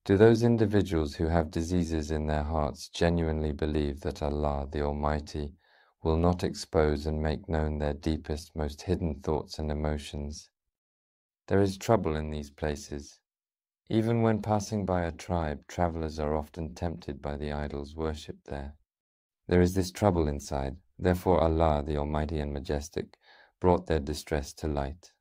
Do those individuals who have diseases in their hearts genuinely believe that Allah, the Almighty, will not expose and make known their deepest, most hidden thoughts and emotions? There is trouble in these places. Even when passing by a tribe, travelers are often tempted by the idols worshipped there. There is this trouble inside. Therefore Allah, the Almighty and Majestic, brought their distress to light.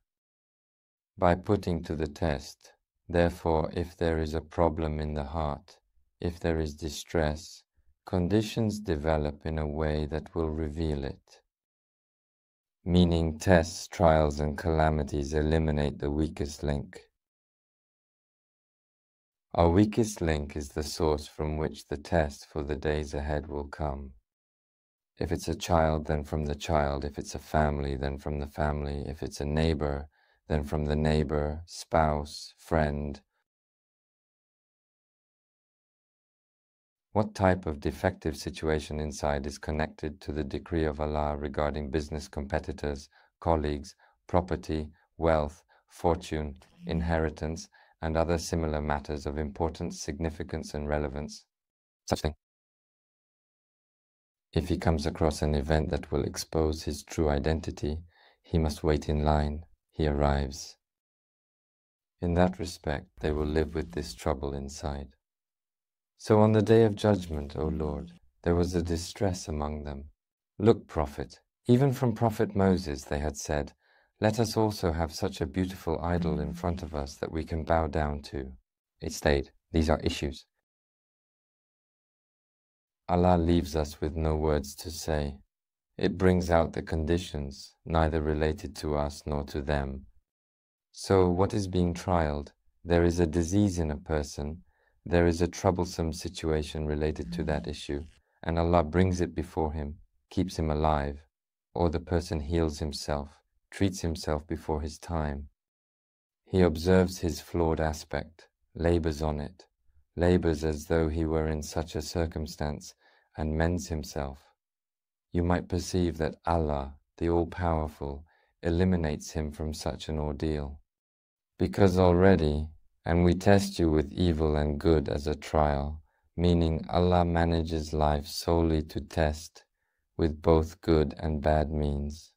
By putting to the test, therefore, if there is a problem in the heart, if there is distress, conditions develop in a way that will reveal it. Meaning tests, trials, and calamities eliminate the weakest link. Our weakest link is the source from which the test for the days ahead will come. If it's a child, then from the child. If it's a family, then from the family. If it's a neighbor, then from the neighbor, spouse, friend. What type of defective situation inside is connected to the decree of Allah regarding business competitors, colleagues, property, wealth, fortune, inheritance, and other similar matters of importance, significance, and relevance? Such thing. If he comes across an event that will expose his true identity, he must wait in line. He arrives. In that respect, they will live with this trouble inside. So on the day of judgment, O Lord, there was a distress among them. Look, Prophet, even from Prophet Moses they had said, let us also have such a beautiful idol in front of us that we can bow down to. It stayed. These are issues. Allah leaves us with no words to say. It brings out the conditions, neither related to us nor to them. So what is being trialed? There is a disease in a person, there is a troublesome situation related to that issue, and Allah brings it before him, keeps him alive, or the person heals himself, treats himself before his time. He observes his flawed aspect, labors on it, labors as though he were in such a circumstance, and mends himself. You might perceive that Allah, the All-Powerful, eliminates him from such an ordeal. Because already, and we test you with evil and good as a trial, meaning Allah manages life solely to test with both good and bad means.